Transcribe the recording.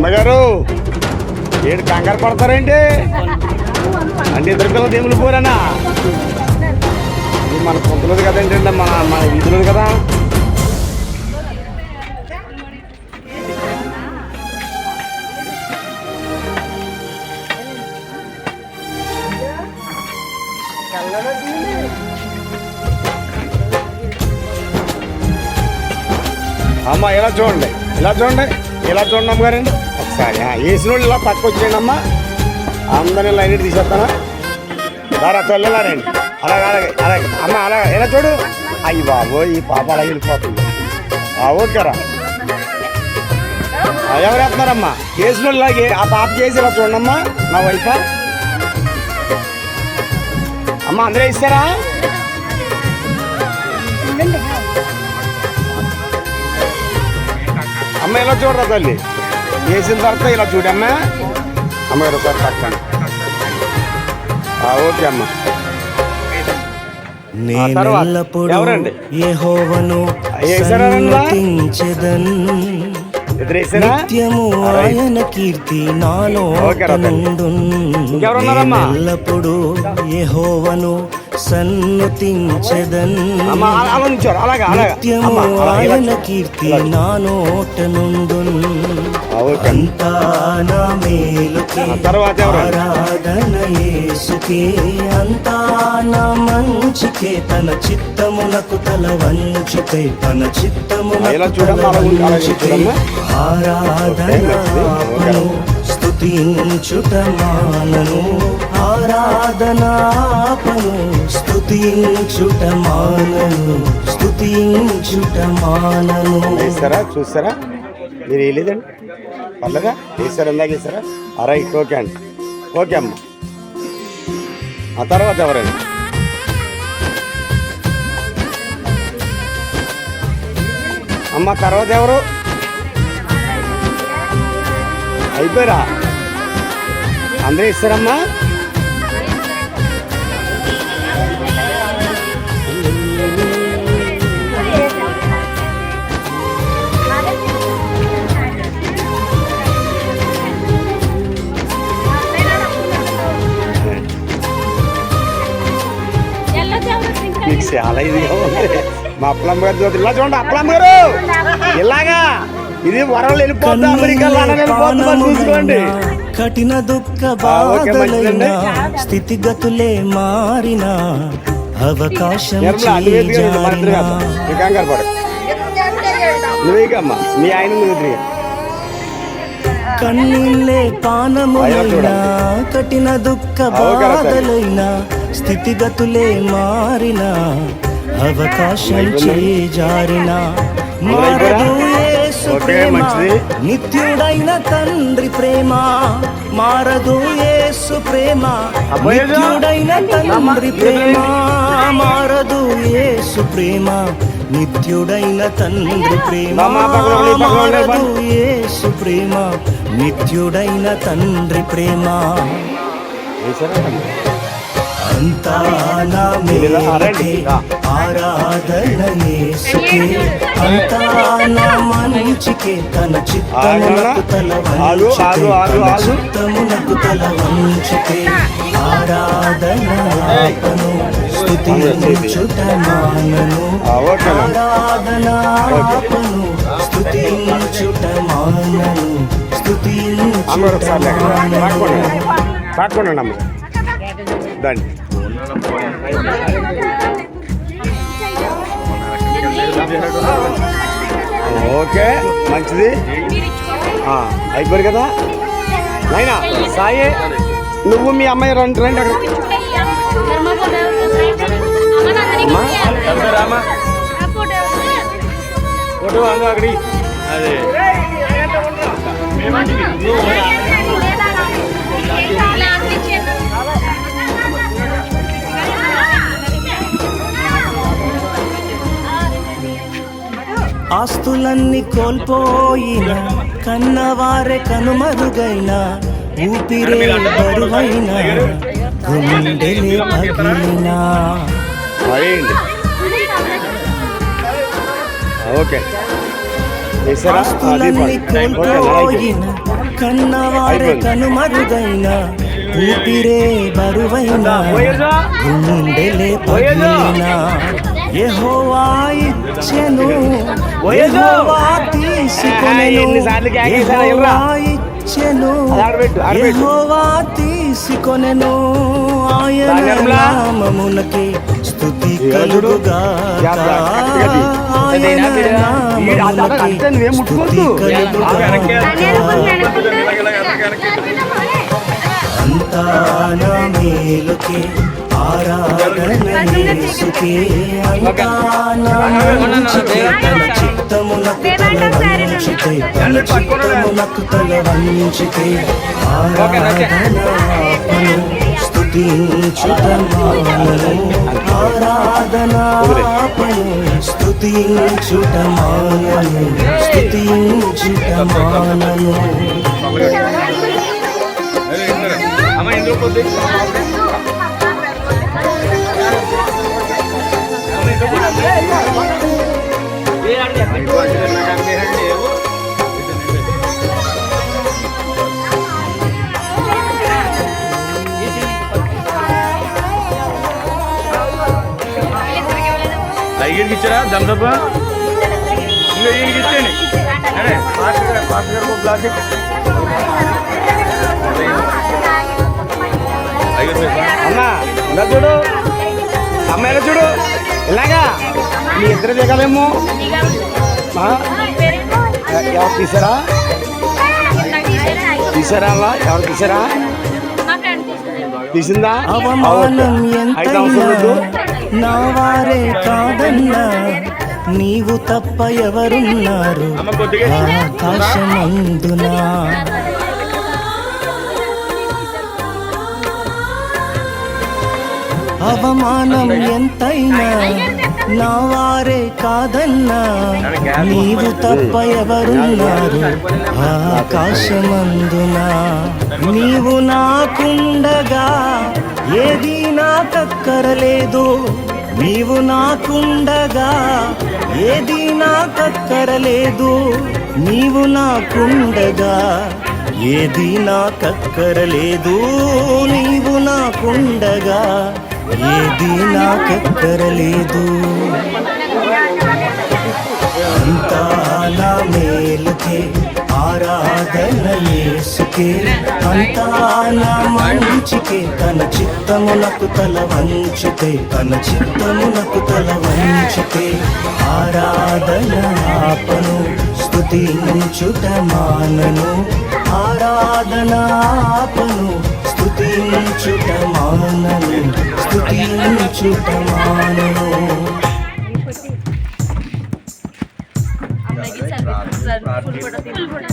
అమ్మగారు ఏడు కంగారు పడతారేంటి అంటే ఇద్దరు పిల్లలు దేవులు పోరానా ఇది మన పొంతులది కదండి మన మన వీధులది కదా. అమ్మ ఇలా చూడండి ఇలా చూడండి ఇలా చూడండి అమ్మగారండి ఒకసారి వేసిన వాళ్ళు ఇలా పక్క వచ్చేయండి అమ్మ. అందరినీ లైన్ తీసేస్తానా దారా తొల్లలారండి అలాగే అలాగే అలాగే అమ్మ అలాగే ఇలా చూడు. అయ్యి బాబు ఈ పాప అలాగే వెళ్ళిపోతుంది. ఓకేరా ఎవరు వేస్తున్నారమ్మా వేసిన వాళ్ళు ఇలాగే ఆ పాప చేసి ఇలా చూడండమ్మా నా వైఫా. అమ్మ అందరూ ఇస్తారా అమ్మ ఇలా చూడరా తల్లి వేసిన తర్వాత ఇలా చూడమ్మా అమ్మగారు ఒకసారి పక్కన. ఓకే అమ్మ. ఎవరండి నిత్యము ఆయన కీర్తి నాలో ఎల్లప్పుడు యెహోవాను సన్నుతించెదన్. నిత్యము ఆయన కీర్తి నా నోట నుండున్. అంతా నా మేలుకే ఆరాధన యేసుకే, అంతా నా మంచికే, తన చిత్తమునకు తల వంచితే, తన చిత్తమునకు తల వంచితే ఆరాధనాపను స్తుతించుట మానను. ఆరాధనాపను స్తుతించుట మానను, స్తుతించుట మానను. చూసారా మీరు వేయలేదండి పర్లేదా వేసారు ఇందాక వేసారా. రైట్ ఓకే అండి ఓకే అమ్మ. ఆ తర్వాత ఎవరండి అమ్మ తర్వాత ఎవరు అయిపోయారా అందరూ ఇస్తారమ్మా. మీకు చాలా ఇదిగా ఉంది మా అప్పలమ్మ గారి జ్యోతి. ఇలా చూడండి అప్పలమ్మ గారు ఇలాగా ఇది వరలు వెళ్ళిపోతుంది అమెరికా చూసుకోండి. కఠిన దుఃఖ బాధలైన స్థితిగతులే మారిన అవకాశం నువ్వేకమ్మా మీ ఆయన నువ్వు కన్నీళ్ళే పానములైనా కఠిన దుఃఖ బాధలైనా స్థితిగతులే మారిన అవకాశం చేజారిన మారదు యేసు ప్రేమ, నిత్యుడైన తండ్రి ప్రేమ. మారదు యేసు ప్రేమ, నిత్యుడైన తండ్రి ప్రేమ. మారదు యేసు ప్రేమ, నిత్యుడైన తండ్రి ప్రేమ. మారదు యేసు ప్రేమ, నిత్యుడైన తండ్రి ప్రేమ. అంతా నా మేలుకే ఆరాధన యేసుకే, అంతా నా మంచికే, తన చిత్తమునకు తల వంచితే, తన చిత్తమునకు తల వంచితే ఆరాధనాపను స్తుతించుట మానను. ఆరాధనాపను స్తుతించుట మానను, స్తుతించుట మానను. దండి ఓకే మంచిది అయిపోయారు కదా నైనా సాయి నువ్వు మీ అమ్మాయి రండి రండి అక్కడ ఫోటో అక్కడి అదే ఆస్తులన్నీ కోల్పోయిన, కన్నవారే కనుమరుగైన, ఊపిరే బరువైన, గుండెలే పగిలిన. ఓకే ఆస్తులన్నీ కోల్పోయిన, కన్నవారే కనుమరుగైన ఊపిరే బరువైన గుండెలే పగిలిన యెహోవా ఇచ్చెను యెహోవా తీసుకొనెను యెహోవా ఇచ్చెను యెహోవా తీసుకొనెను ఆయన నామమునకే స్తుతి కలుగుగాక ఆయన నామమునకే స్తుతి కలుగుగాక అంతా నా మేలుకే ఆరాధన యేసుకే అంతా నా మంచికే తన చిత్తమునకు తల వంచితే తన చిత్తమునకు తల వంచితే ఆరాధనాపను స్తుతించుటమానను ఆరాధనాపను స్తుతించుటమానను స్తుతించుటమానను ఐగిరికి ఇచ్చారా దమ్సప్ ఇంకా ఈయనకి ఇచ్చేయండి అమ్మా ఇలా చూడు అమ్మాయిలా చూడు ఇలాగా మీ ఇద్దరు దిగలేము ఎవరు తీసారా తీసారా అలా ఎవరు తీసారా తీసిందా అవమానం ఎంతైనా నా వారే కాదన్నా నీవు తప్ప ఎవరున్నారు ఆకాశమందునా అవమానం ఎంతైనా నా వారే కాదన్నా నీవు తప్ప ఎవరున్నారు ఆకాశమందునా నీవు నాకుండగా ఏది నాకక్కరలేదు నీవు నాకుండగా ఏది నాకక్కరలేదు నీవు నాకుండగా ఏది నాకక్కరలేదు నీవు నాకుండగా ఏది నాకక్కరలేదు అంతా నా మేలుకే ఆరాధన యేసుకే అంతా నా మంచికే తన చిత్తమునకు తల వంచితే తన చిత్తమునకు తల వంచితే ఆరాధన ఆపను స్తుతించుట మానను ఆరాధన ఆపను స్తుతించుట మానను స్తుతించుట మానను ఫుల్ ఫోటో